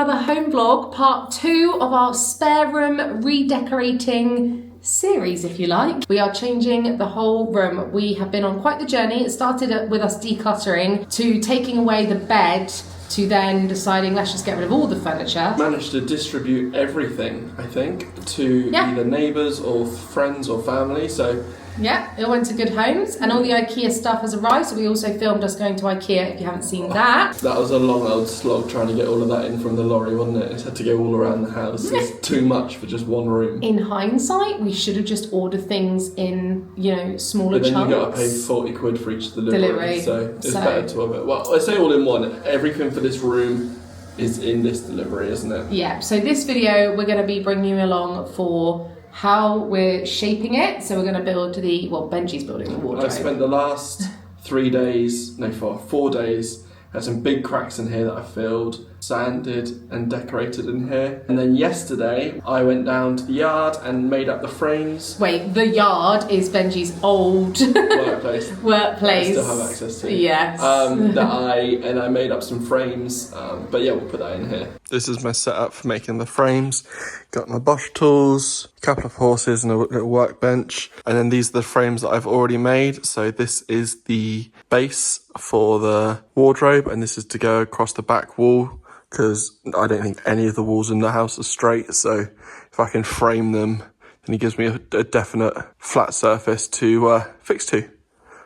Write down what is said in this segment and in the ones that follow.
another home vlog, part 2 of our spare room redecorating series, if you like. We are changing the whole room. We have been on quite the journey. It started with us decluttering to taking away the bed to then deciding let's just get rid of all the furniture. Managed to distribute everything, I think, to either neighbours or friends or family, so... Yeah, it went to good homes and all the IKEA stuff has arrived, so we also filmed us going to IKEA if you haven't seen that. That was a long old slog trying to get all of that in from the lorry, wasn't it? It had to go all around the house. It's too much for just one room. In hindsight, we should have just ordered things in, you know, smaller chunks. But then you got to pay 40 quid for each delivery. So it's better to have it. Well, I say all in one. Everything for this room is in this delivery, isn't it? Yeah, so this video we're going to be bringing you along for how we're shaping it. So we're going to build Benji's building the wardrobe. I've spent the last 4 days, had some big cracks in here that I filled, sanded and decorated in here. And then yesterday I went down to the yard and made up the frames. Wait, the yard is Benji's old workplace. I still have access to. Yes. I made up some frames, but yeah, we'll put that in here. This is my setup for making the frames. Got my Bosch tools, a couple of horses and a little workbench. And then these are the frames that I've already made. So this is the base for the wardrobe and this is to go across the back wall because I don't think any of the walls in the house are straight. So if I can frame them, then it gives me a definite flat surface to fix to.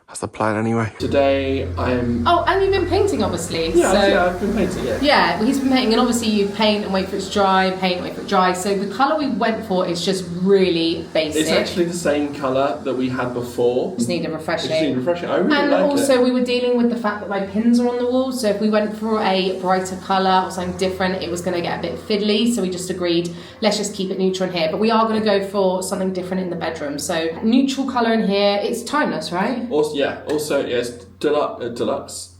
That's the plan anyway. Today I'm... Oh, and you've been painting obviously. Yeah, I've been painting, yeah. Yeah, well, he's been painting and obviously you paint and wait for it to dry, paint and wait for it to dry. So the colour we went for is just really basic. It's actually the same colour that we had before. Just need a refreshing. I really like it. And also we were dealing with the fact that my pins are on the wall. So if we went for a brighter colour or something different, it was going to get a bit fiddly. So we just agreed, let's just keep it neutral in here. But we are going to go for something different in the bedroom. So neutral colour in here. It's timeless, right? Also, yes, Dulux. Dulux.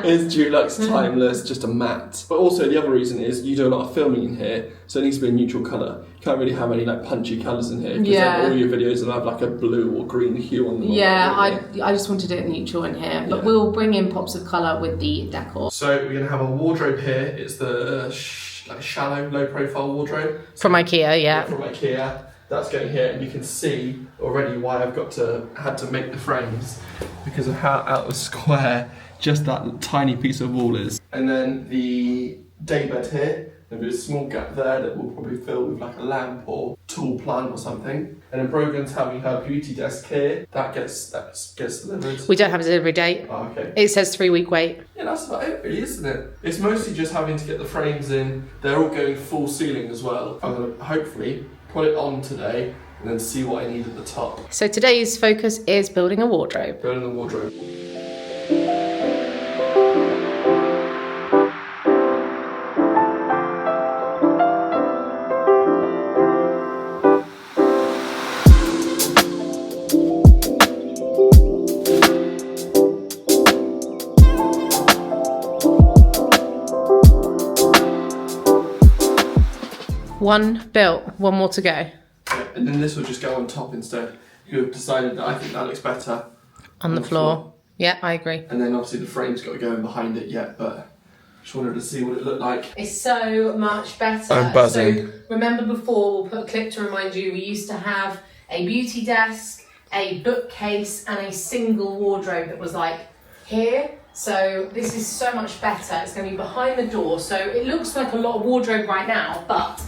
Is Dulux timeless, just a matte. But also the other reason is you do a lot of filming in here, so it needs to be a neutral colour. You can't really have any like punchy colours in here, because all your videos will have like a blue or green hue on them. Yeah, I just wanted it neutral in here, but we'll bring in pops of colour with the decor. So we're going to have a wardrobe here. It's the shallow, low profile wardrobe. From IKEA, yeah. From IKEA. That's going here, and you can see already why I've had to make the frames because of how out of square just that tiny piece of wall is. And then the daybed here, there'll be a small gap there that we'll probably fill with like a lamp or tall plant or something. And then Brogan's having her beauty desk here. That gets delivered. We don't have a delivery date. Oh, okay. It says 3-week wait. Yeah, that's about it really, isn't it? It's mostly just having to get the frames in. They're all going full ceiling as well. I'm going to hopefully put it on today and then see what I need at the top. So today's focus is building a wardrobe. Building the wardrobe. One built, one more to go. Yeah, and then this will just go on top instead. You have decided that I think that looks better. On the floor. Yeah, I agree. And then obviously the frame's got to go in behind it yet, but just wanted to see what it looked like. It's so much better. I'm buzzing. So remember before, we'll put a clip to remind you, we used to have a beauty desk, a bookcase, and a single wardrobe that was like here. So this is so much better. It's going to be behind the door. So it looks like a lot of wardrobe right now, but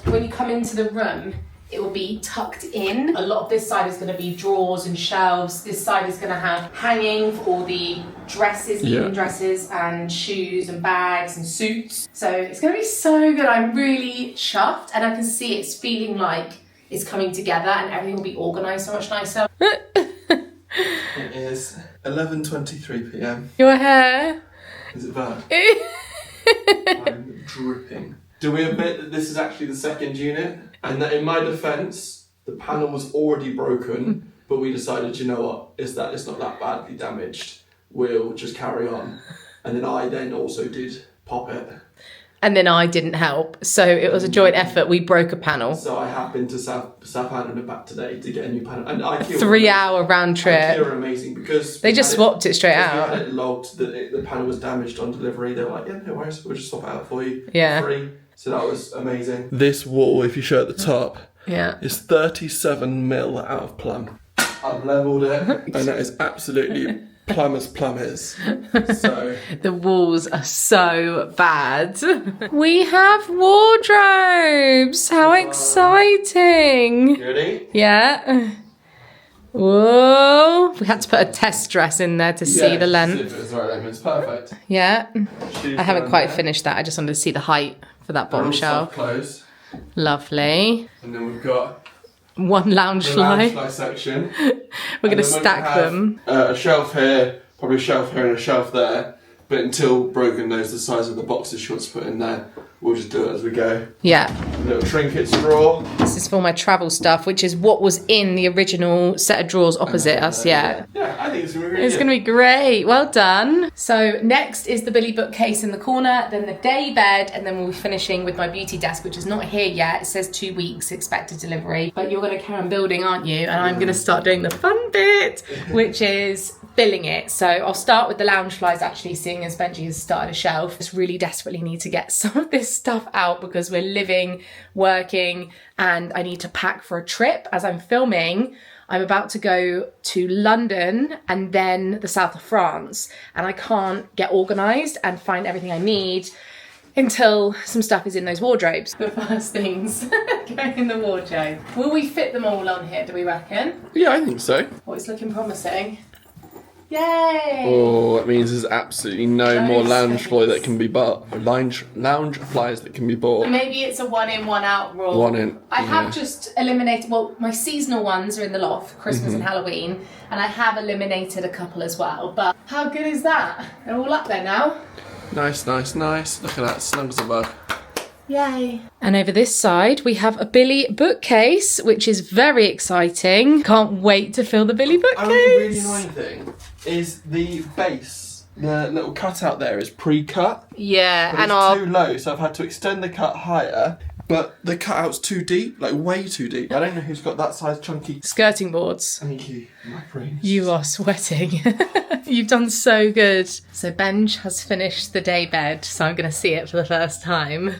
when you come into the room, it will be tucked in. A lot of this side is going to be drawers and shelves. This side is going to have hanging for all the dresses, evening dresses and shoes and bags and suits. So it's going to be so good. I'm really chuffed and I can see it's feeling like it's coming together and everything will be organised so much nicer. It is 11:23 p.m. Your hair. Is it bad? I'm dripping. Do we admit that this is actually the second unit? And that in my defence, the panel was already broken, but we decided, you know what, it's not that badly damaged. We'll just carry on. And then I also did pop it. and then I didn't help. So it was a joint effort. We broke a panel. So I have been to Southampton and back today to get a new panel. And IKEA 3-hour round trip. IKEA were amazing because they just swapped it straight out. We had it logged that the panel was damaged on delivery. They were like, yeah, no worries, we'll just swap it out for you. Yeah. For free. So that was amazing. This wall, if you show at the top, is 37 mil out of plumb. I've levelled it, and that is absolutely plumb as plumb is. So the walls are so bad. We have wardrobes. How exciting! You ready? Yeah. Whoa! We had to put a test dress in there to see the length. If it was the right length, it's perfect. Yeah. Shoes I haven't down quite there. finished that. I just wanted to see the height for that bottom shelf. Clothes. Lovely. And then we've got one lounge the fly. lounge fly section. We're going to stack them. A shelf here, probably a shelf here and a shelf there. But until Brogan knows the size of the boxes she wants to put in there, we'll just do it as we go. Yeah. A little trinkets drawer. This is for my travel stuff, which is what was in the original set of drawers opposite us. Yeah. Yeah, I think it's going to be really It's going to be great. Well done. So next is the Billy bookcase in the corner, then the day bed, and then we'll be finishing with my beauty desk, which is not here yet. It says 2 weeks expected delivery. But you're going to carry on building, aren't you? And I'm going to start doing the fun bit, which is filling it. So I'll start with the lounge flies, actually, seeing as Benji has started a shelf. Just really desperately need to get some of this stuff out because we're living, working, and I need to pack for a trip. As I'm filming, I'm about to go to London and then the south of France, and I can't get organised and find everything I need until some stuff is in those wardrobes. The first things going in the wardrobe. Will we fit them all on here, do we reckon? Yeah, I think so. Oh, it's looking promising. Yay! Oh, that means there's absolutely no more lounge fly that can be bought. Lounge flies that can be bought. Maybe it's a 1 in, 1 out rule. 1 in. I have just eliminated, well, my seasonal ones are in the loft, Christmas and Halloween, and I have eliminated a couple as well. But how good is that? They're all up there now. Nice, nice, nice. Look at that, snug as a bug. Yay. And over this side, we have a Billy bookcase, which is very exciting. Can't wait to fill the Billy bookcase. The really annoying thing is the base, the little cutout there is pre-cut. Yeah, But it's too low, so I've had to extend the cut higher. But the cutout's too deep, like way too deep. I don't know who's got that size chunky skirting boards. Thank you. My brain. You are sweating. You've done so good. So Benj has finished the day bed, so I'm going to see it for the first time.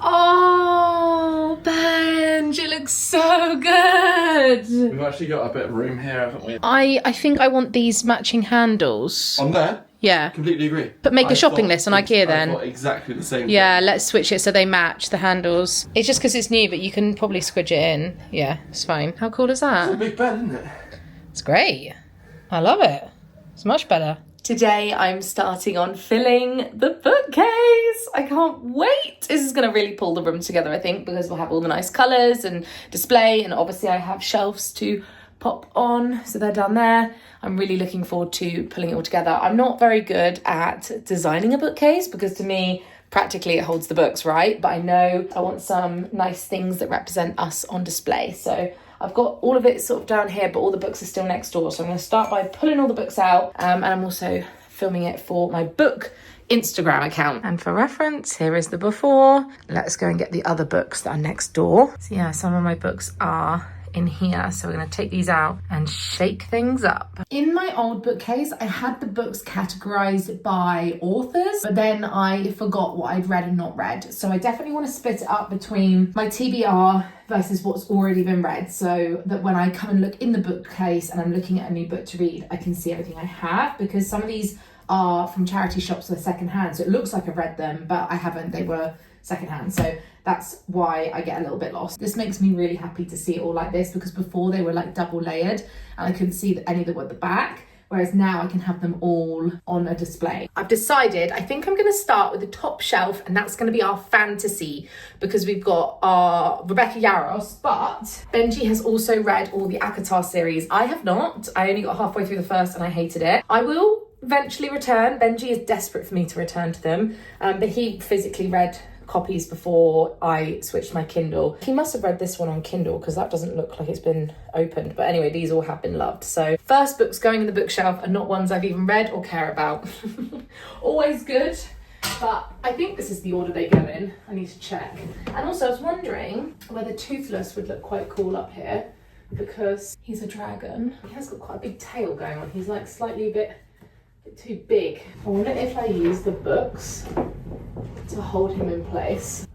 Oh, Benj, it looks so good. We've actually got a bit of room here, haven't we? I think I want these matching handles. On there? Yeah. Completely agree. But make a shopping list on IKEA then. I thought exactly the same Yeah, thing. let's switch it so they match the handles. It's just because it's new, but you can probably squidge it in. Yeah, it's fine. How cool is It's a that? big bed, isn't it? It's great. I love it. It's much better. Today I'm starting on filling the bookcase. I can't wait. This is going to really pull the room together, I think, because we'll have all the nice colours and display, and obviously I have shelves to pop on, so they're down there. I'm really looking forward to pulling it all together. I'm not very good at designing a bookcase because to me, practically it holds the books, right? But I know I want some nice things that represent us on display. So I've got all of it sort of down here, but all the books are still next door. So I'm going to start by pulling all the books out, and I'm also filming it for my book Instagram account. And for reference, here is the before. Let's go and get the other books that are next door. So yeah, some of my books are in here, so we're going to take these out and shake things up. In my old bookcase, I had the books categorized by authors, but then I forgot what I'd read and not read. So I definitely want to split it up between my TBR versus what's already been read, so that when I come and look in the bookcase and I'm looking at a new book to read, I can see everything I have, because some of these are from charity shops, they're secondhand, so it looks like I've read them, but I haven't. They were secondhand, so that's why I get a little bit lost. This makes me really happy to see it all like this, because before they were like double layered and I couldn't see any that were at the back, whereas now I can have them all on a display. I've decided, I think I'm going to start with the top shelf, and that's going to be our fantasy, because we've got our Rebecca Yarros, but Benji has also read all the ACOTAR series. I have not. I only got halfway through the first and I hated it. I will eventually return. Benji is desperate for me to return to them, but he physically read copies before I switched my Kindle. He must have read this one on Kindle, because that doesn't look like it's been opened. But anyway, these all have been loved. So first books going in the bookshelf are not ones I've even read or care about. Always good But I think this is the order they go in. I need to check. And also I was wondering whether Toothless would look quite cool up here, because he's a dragon. He has got quite a big tail going on. He's like slightly a bit too big. I wonder if I use the books to hold him in place.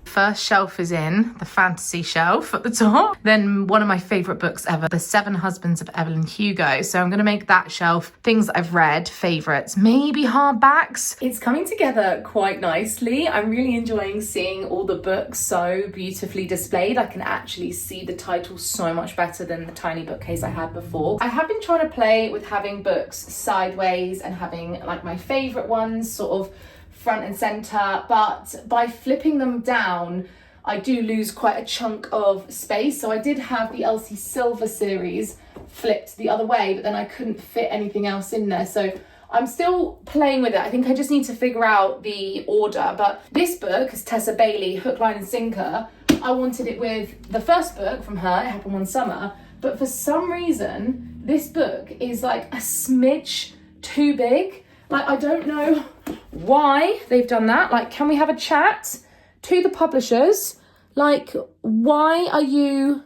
First shelf is in, the fantasy shelf at the top. Then one of my favourite books ever, The 7 Husbands of Evelyn Hugo. So I'm going to make that shelf things that I've read, favourites, maybe hardbacks. It's coming together quite nicely. I'm really enjoying seeing all the books so beautifully displayed. I can actually see the titles so much better than the tiny bookcase I had before. I have been trying to play with having books sideways and having like my favourite ones sort of front and center, but by flipping them down I do lose quite a chunk of space. So I did have the Elsie Silver series flipped the other way, but then I couldn't fit anything else in there, so I'm still playing with it. I think I just need to figure out the order. But this book is Tessa Bailey, Hook, Line and Sinker. I wanted it with the first book from her, It Happened One Summer, but for some reason this book is like a smidge too big. Like, I don't know why they've done that. Like, can we have a chat to the publishers? Like, why are you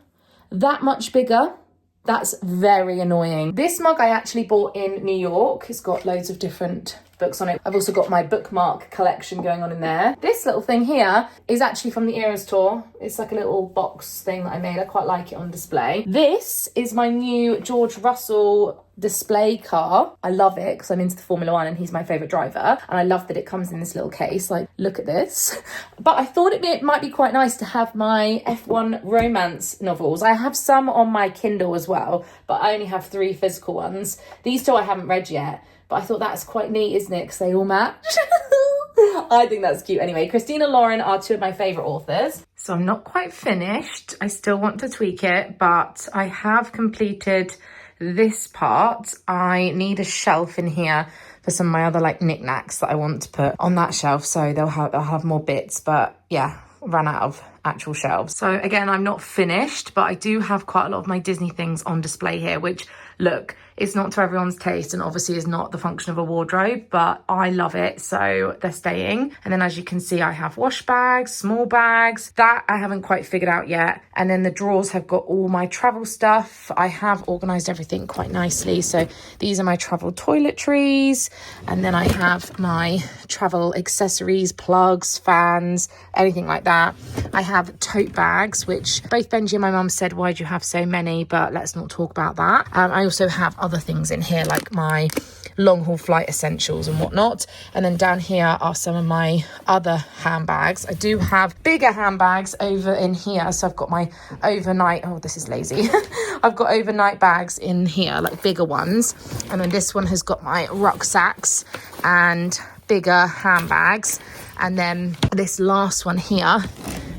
that much bigger? That's very annoying. This mug I actually bought in New York. It's got loads of different books on it. I've also got my bookmark collection going on in there. This little thing here is actually from the Eras tour. It's like a little box thing that I made. I quite like it on display. This is my new George Russell display car. I love it because I'm into the Formula One and he's my favourite driver. And I love that it comes in this little case. Like, look at this. But I thought it might be quite nice to have my F1 romance novels. I have some on my Kindle as well, but I only have 3 physical ones. These 2 I haven't read yet, but I thought that's quite neat, isn't it? Because they all match. I think that's cute. Anyway, Christina Lauren are 2 of my favourite authors. So I'm not quite finished. I still want to tweak it, but I have completed this part. I need a shelf in here for some of my other like knickknacks that I want to put on that shelf, so they'll have more bits. But yeah, ran out of actual shelves. So again, I'm not finished, but I do have quite a lot of my Disney things on display here, which, look, it's not to everyone's taste and obviously is not the function of a wardrobe, but I love it, so they're staying. And then as you can see, I have wash bags, small bags, that I haven't quite figured out yet. And then the drawers have got all my travel stuff. I have organised everything quite nicely. So these are my travel toiletries, and then I have my travel accessories, plugs, fans, anything like that. I have tote bags, which both Benji and my mum said, why do you have so many? But let's not talk about that. I also have other things in here like my long haul flight essentials and whatnot. And then down here are some of my other handbags. I do have bigger handbags over in here. So I've got my overnight, oh, this is lazy. I've got overnight bags in here, like bigger ones. And then this one has got my rucksacks and bigger handbags. And then this last one here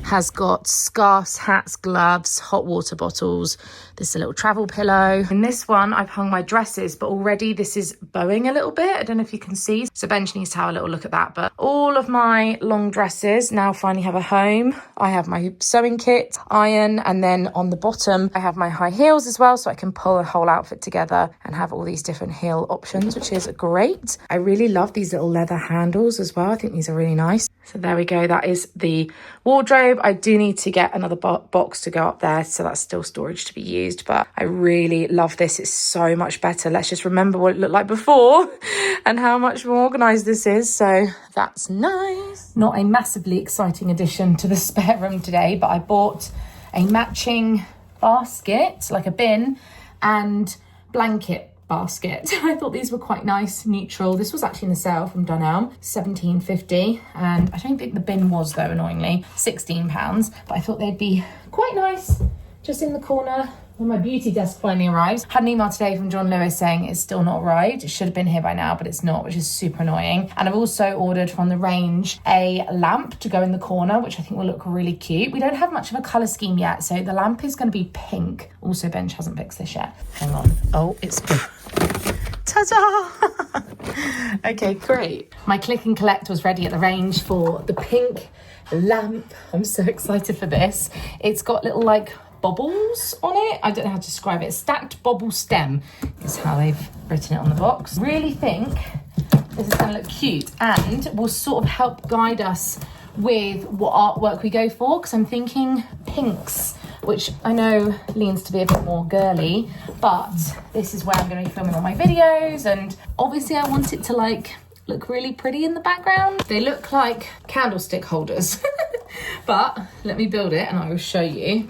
has got scarves, hats, gloves, hot water bottles. This is a little travel pillow. In this one, I've hung my dresses, but already this is bowing a little bit. I don't know if you can see. So Benji needs to have a little look at that. But all of my long dresses now finally have a home. I have my sewing kit, iron, and then on the bottom, I have my high heels as well. So I can pull a whole outfit together and have all these different heel options, which is great. I really love these little leather handles as well. I think these are really nice. So there we go. That is the wardrobe. I do need to get another box to go up there, so that's still storage to be used, but I really love this. It's so much better. Let's just remember what it looked like before and how much more organised this is, so that's nice. Not a massively exciting addition to the spare room today, but I bought a matching basket, like a bin, and blanket basket. I thought these were quite nice, neutral. This was actually in the sale from Dunelm, £17.50, and I don't think the bin was though, annoyingly, £16, but I thought they'd be quite nice just in the corner when my beauty desk finally arrives. Had an email today from John Lewis saying it's still not arrived. It should have been here by now, but it's not, which is super annoying. And I've also ordered from the range a lamp to go in the corner, which I think will look really cute. We don't have much of a colour scheme yet, so the lamp is going to be pink. Also, Benj hasn't fixed this yet. Hang on. Oh, it's... Ta-da! Okay, great. My click and collect was ready at the range for the pink lamp. I'm so excited for this. It's got little like bobbles on it. I don't know how to describe it. Stacked bobble stem is how they've written it on the box. Really think this is going to look cute and will sort of help guide us with what artwork we go for, because I'm thinking pinks, which I know leans to be a bit more girly, but this is where I'm going to be filming all my videos, and obviously I want it to like look really pretty in the background. They look like candlestick holders, but let me build it and I will show you.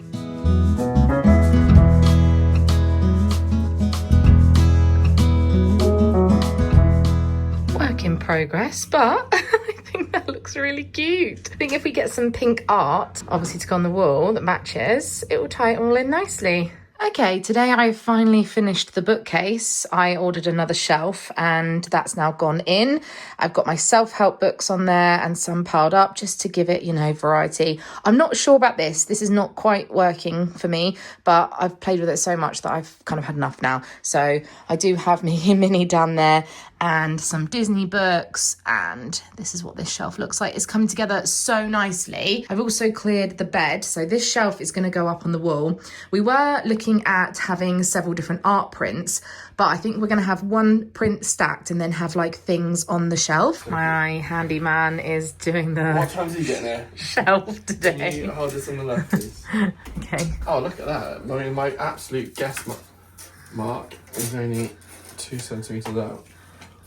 Work in progress, but I think that looks really cute. I think if we get some pink art, obviously to go on the wall that matches, it will tie it all in nicely. Okay, today I finally finished the bookcase. I ordered another shelf and that's now gone in. I've got my self-help books on there and some piled up just to give it, you know, variety. I'm not sure about this. This is not quite working for me, but I've played with it so much that I've kind of had enough now. So I do have me Minnie down there and some Disney books, and this is what this shelf looks like. It's coming together so nicely. I've also cleared the bed, so this shelf is going to go up on the wall. We were looking at having several different art prints, but I think we're going to have one print stacked and then have like things on the shelf. My handyman is doing the What time is he getting there? shelf today. Can you hold this on the left, please? Okay. Oh, look at that. I mean, my absolute guess mark is only 2 centimetres out.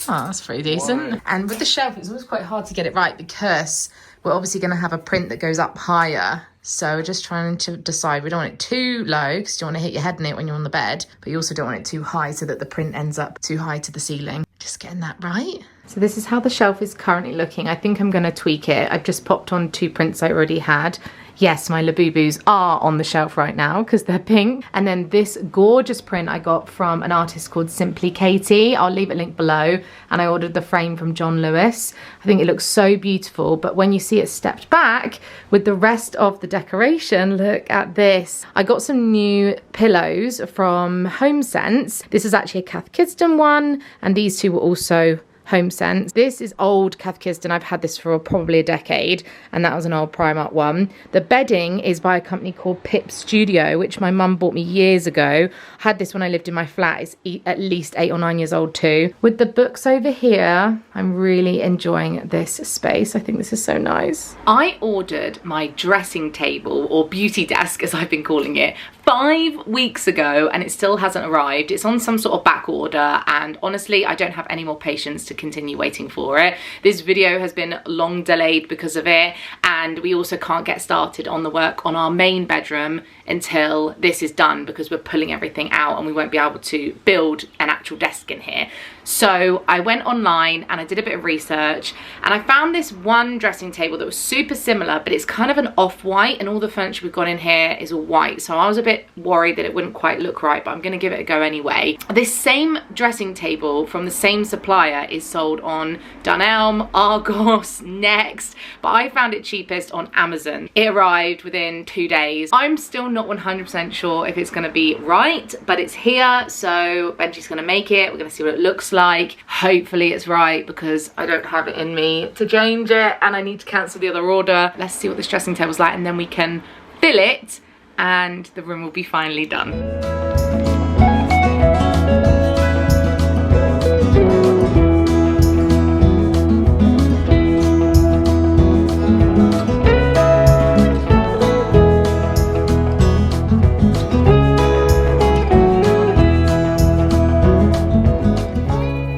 Oh, that's pretty decent. Why? And with the shelf, it's always quite hard to get it right because we're obviously going to have a print that goes up higher. So we're just trying to decide. We don't want it too low because you don't want to hit your head in it when you're on the bed, but you also don't want it too high so that the print ends up too high to the ceiling. Just getting that right. So this is how the shelf is currently looking. I think I'm going to tweak it. I've just popped on 2 prints I already had. Yes, my Labubus are on the shelf right now because they're pink. And then this gorgeous print I got from an artist called Simply Katie. I'll leave a link below. And I ordered the frame from John Lewis. I think it looks so beautiful. But when you see it stepped back with the rest of the decoration, look at this. I got some new pillows from HomeSense. This is actually a Cath Kidston one. And these 2 were also HomeSense. This is old Cath Kidston. I've had this for probably a decade, and that was an old Primark one. The bedding is by a company called Pip Studio, which my mum bought me years ago. I had this when I lived in my flat. It's at least 8 or 9 years old too. With the books over here, I'm really enjoying this space. I think this is so nice. I ordered my dressing table, or beauty desk as I've been calling it, 5 weeks ago, and it still hasn't arrived. It's on some sort of back order, and honestly I don't have any more patience to continue waiting for it. This video has been long delayed because of it, and we also can't get started on the work on our main bedroom until this is done because we're pulling everything out and we won't be able to build an actual desk in here. So I went online and I did a bit of research, and I found this one dressing table that was super similar, but it's kind of an off-white, and all the furniture we've got in here is all white. So I was a bit worried that it wouldn't quite look right, but I'm going to give it a go anyway. This same dressing table from the same supplier is sold on Dunelm, Argos, Next, but I found it cheapest on Amazon. It arrived within 2 days. I'm still not 100% sure if it's going to be right, but it's here, so Benji's going to make it. We're going to see what it looks like. Hopefully it's right because I don't have it in me to change it, and I need to cancel the other order. Let's see what this dressing table's like, and then we can fill it and the room will be finally done.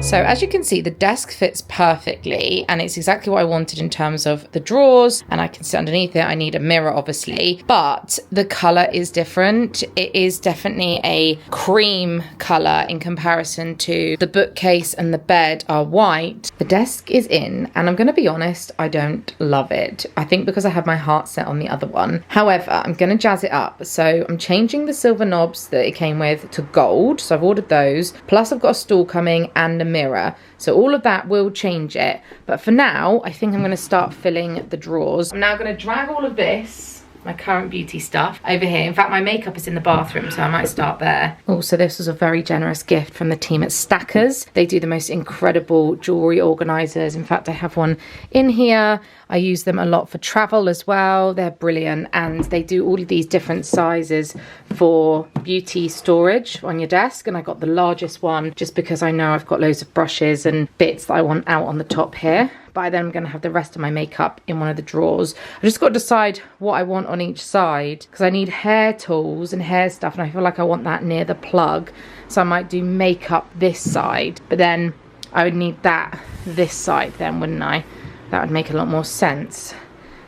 So as you can see, the desk fits perfectly, and it's exactly what I wanted in terms of the drawers, and I can sit underneath it. I need a mirror, obviously, but the color is different. It is definitely a cream color in comparison to the bookcase, and the bed are white. The desk is in, and I'm going to be honest, I don't love it. I think because I have my heart set on the other one. However, I'm going to jazz it up. So I'm changing the silver knobs that it came with to gold. So I've ordered those. Plus I've got a stool coming and a mirror. So all of that will change it. But for now, I think I'm going to start filling the drawers. I'm now going to drag all of this my current beauty stuff over here. In fact, my makeup is in the bathroom, so I might start there. Also, this was a very generous gift from the team at Stackers. They do the most incredible jewelry organisers. In fact, I have one in here. I use them a lot for travel as well. They're brilliant, and they do all of these different sizes for beauty storage on your desk, and I got the largest one just because I know I've got loads of brushes and bits that I want out on the top here. But then I'm going to have the rest of my makeup in one of the drawers. I just got to decide what I want on each side, because I need hair tools and hair stuff, and I feel like I want that near the plug. So I might do makeup this side, but then I would need that this side then, wouldn't I? That would make a lot more sense.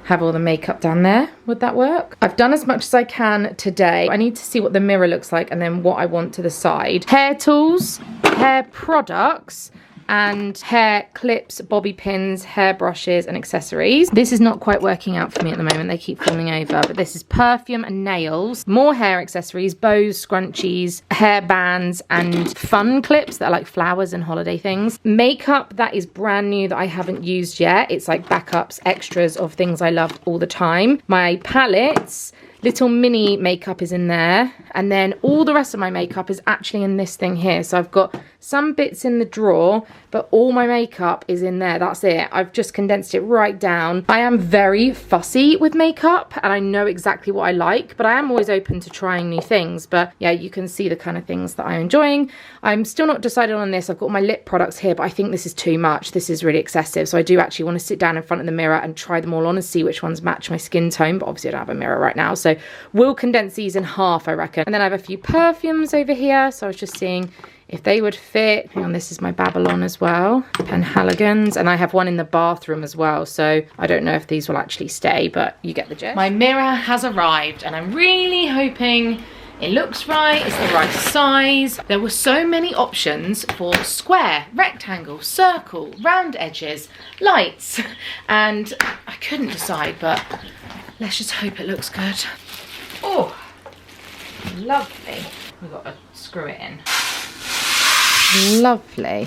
Have all the makeup down there. Would that work? I've done as much as I can today. I need to see what the mirror looks like and then what I want to the side. Hair tools, hair products, and hair clips, bobby pins, hair brushes and accessories. This is not quite working out for me at the moment. They keep falling over, but this is perfume and nails, more hair accessories, bows, scrunchies, hair bands and fun clips that are like flowers and holiday things. Makeup that is brand new that I haven't used yet. It's like backups, extras of things I love all the time. My palettes, little mini makeup is in there, and then all the rest of my makeup is actually in this thing here. So I've got some bits in the drawer, but all my makeup is in there. That's it. I've just condensed it right down. I am very fussy with makeup and I know exactly what I like, but I am always open to trying new things. But yeah, you can see the kind of things that I'm enjoying. I'm still not decided on this. I've got my lip products here, but I think this is too much. This is really excessive. So I do actually want to sit down in front of the mirror and try them all on and see which ones match my skin tone. But obviously I don't have a mirror right now. So we'll condense these in half, I reckon. And then I have a few perfumes over here. So I was just seeing if they would fit. Hang on, this is my Babylon as well. Penhaligons. And I have one in the bathroom as well. So I don't know if these will actually stay, but you get the gist. My mirror has arrived and I'm really hoping it looks right, it's the right size. There were so many options for square, rectangle, circle, round edges, lights. And I couldn't decide, but let's just hope it looks good. Oh, lovely. We've got to screw it in. Lovely.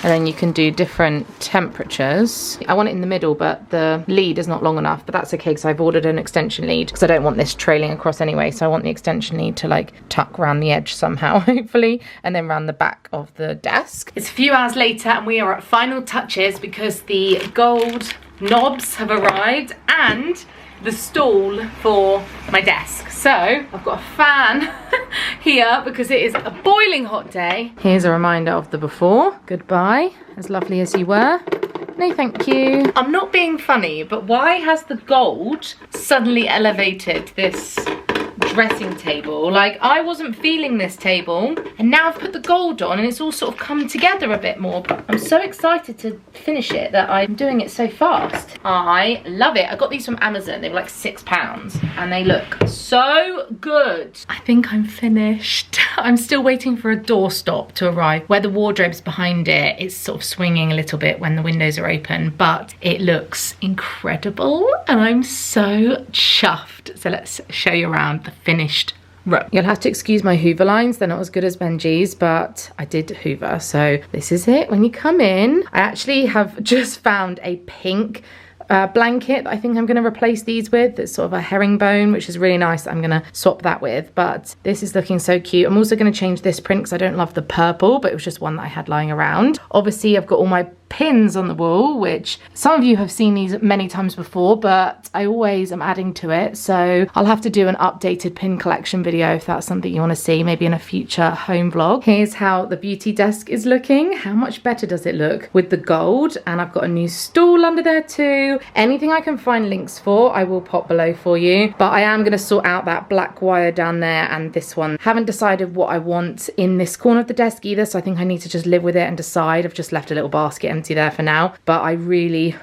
And then you can do different temperatures. I want it in the middle, but the lead is not long enough, but that's okay because I've ordered an extension lead because I don't want this trailing across anyway. So I want the extension lead to like tuck around the edge somehow, hopefully, and then around the back of the desk. It's a few hours later and we are at final touches because the gold knobs have arrived and the stool for my desk. So I've got a fan here because it is a boiling hot day. Here's a reminder of the before. Goodbye, as lovely as you were. No thank you. I'm not being funny, but why has the gold suddenly elevated this dressing table? Like, I wasn't feeling this table and now I've put the gold on and it's all sort of come together a bit more, but I'm so excited to finish it that I'm doing it so fast. I love it. I got these from Amazon. They were like £6 and they look so good. I think I'm finished. I'm still waiting for a doorstop to arrive where the wardrobe's behind it. It's sort of swinging a little bit when the windows are open, but it looks incredible and I'm so chuffed. So let's show you around the finished room. You'll have to excuse my Hoover lines. They're not as good as Benji's, but I did Hoover. So this is it when you come in. I actually have just found a pink blanket that I think I'm going to replace these with. It's sort of a herringbone, which is really nice. I'm going to swap that with, but this is looking so cute. I'm also going to change this print because I don't love the purple, but it was just one that I had lying around. Obviously, I've got all my pins on the wall, which some of you have seen these many times before, but I always am adding to it. So I'll have to do an updated pin collection video if that's something you want to see, maybe in a future home vlog. Here's how the beauty desk is looking. How much better does it look with the gold? And I've got a new stool under there too. Anything I can find links for, I will pop below for you. But I am going to sort out that black wire down there and this one. Haven't decided what I want in this corner of the desk either, so I think I need to just live with it and decide. I've just left a little basket empty there for now, but I really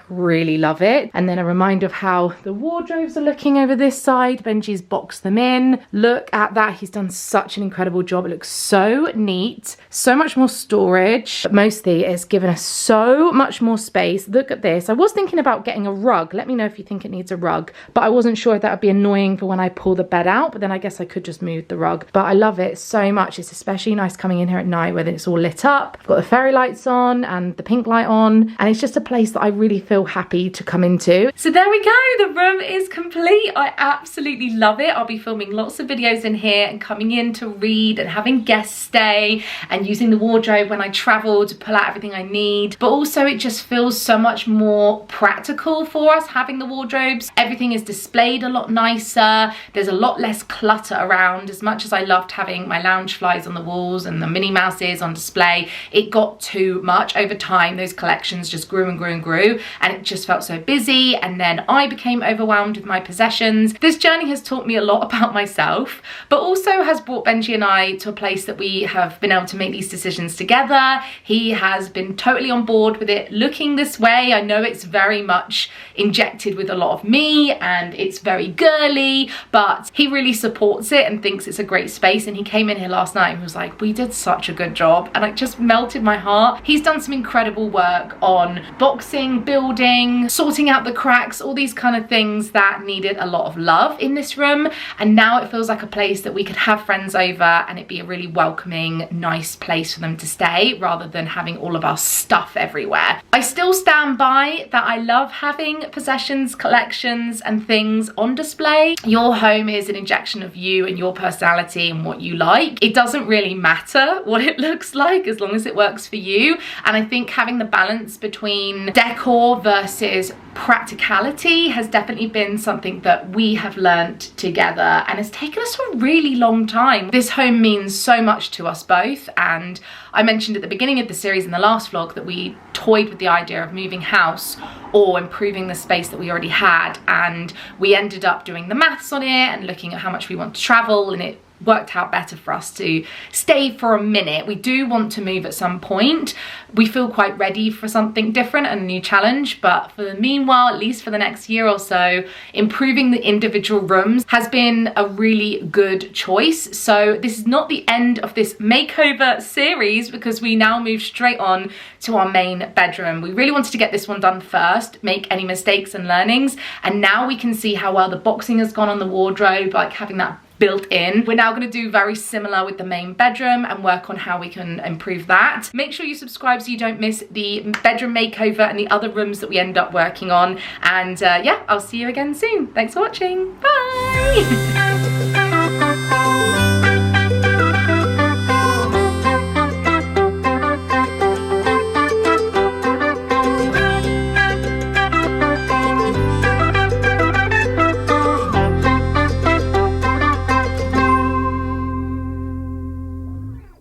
love it. And then a reminder of how the wardrobes are looking over this side. Benji's boxed them in. Look at that. He's done such an incredible job. It looks so neat, so much more storage, but mostly it's given us so much more space. Look at this. I was thinking about getting a rug. Let me know if you think it needs a rug, but I wasn't sure if that would be annoying for when I pull the bed out, but then I guess I could just move the rug. But I love it so much. It's especially nice coming in here at night when it's all lit up. I've got the fairy lights on and the pink light try on, and it's just a place that I really feel happy to come into. So there we go, the room is complete. I absolutely love it. I'll be filming lots of videos in here and coming in to read and having guests stay and using the wardrobe when I travel to pull out everything I need. But also it just feels so much more practical for us having the wardrobes. Everything is displayed a lot nicer. There's a lot less clutter around. As much as I loved having my lounge flies on the walls and the Minnie Mouses on display, it got too much over time. Those collections just grew and grew and grew, and it just felt so busy, and then I became overwhelmed with my possessions. This journey has taught me a lot about myself, but also has brought Benji and I to a place that we have been able to make these decisions together. He has been totally on board with it looking this way. I know it's very much injected with a lot of me and it's very girly, but he really supports it and thinks it's a great space. And he came in here last night and was like, we did such a good job, and it just melted my heart. He's done some incredible work on boxing, building, sorting out the cracks, all these kind of things that needed a lot of love in this room, and now it feels like a place that we could have friends over and it'd be a really welcoming, nice place for them to stay rather than having all of our stuff everywhere. I still stand by that I love having possessions, collections and things on display. Your home is an injection of you and your personality and what you like. It doesn't really matter what it looks like as long as it works for you, and I think having the balance between decor versus practicality has definitely been something that we have learnt together, and it's taken us a really long time. This home means so much to us both, and I mentioned at the beginning of the series in the last vlog that we toyed with the idea of moving house or improving the space that we already had, and we ended up doing the maths on it and looking at how much we want to travel, and it worked out better for us to stay for a minute. We do want to move at some point. We feel quite ready for something different and a new challenge, but for the meanwhile, at least for the next year or so, improving the individual rooms has been a really good choice. So this is not the end of this makeover series, because we now move straight on to our main bedroom. We really wanted to get this one done first, make any mistakes and learnings, and now we can see how well the boxing has gone on the wardrobe, like having that built in. We're now going to do very similar with the main bedroom and work on how we can improve that. Make sure you subscribe so you don't miss the bedroom makeover and the other rooms that we end up working on. And yeah, I'll see you again soon. Thanks for watching. Bye.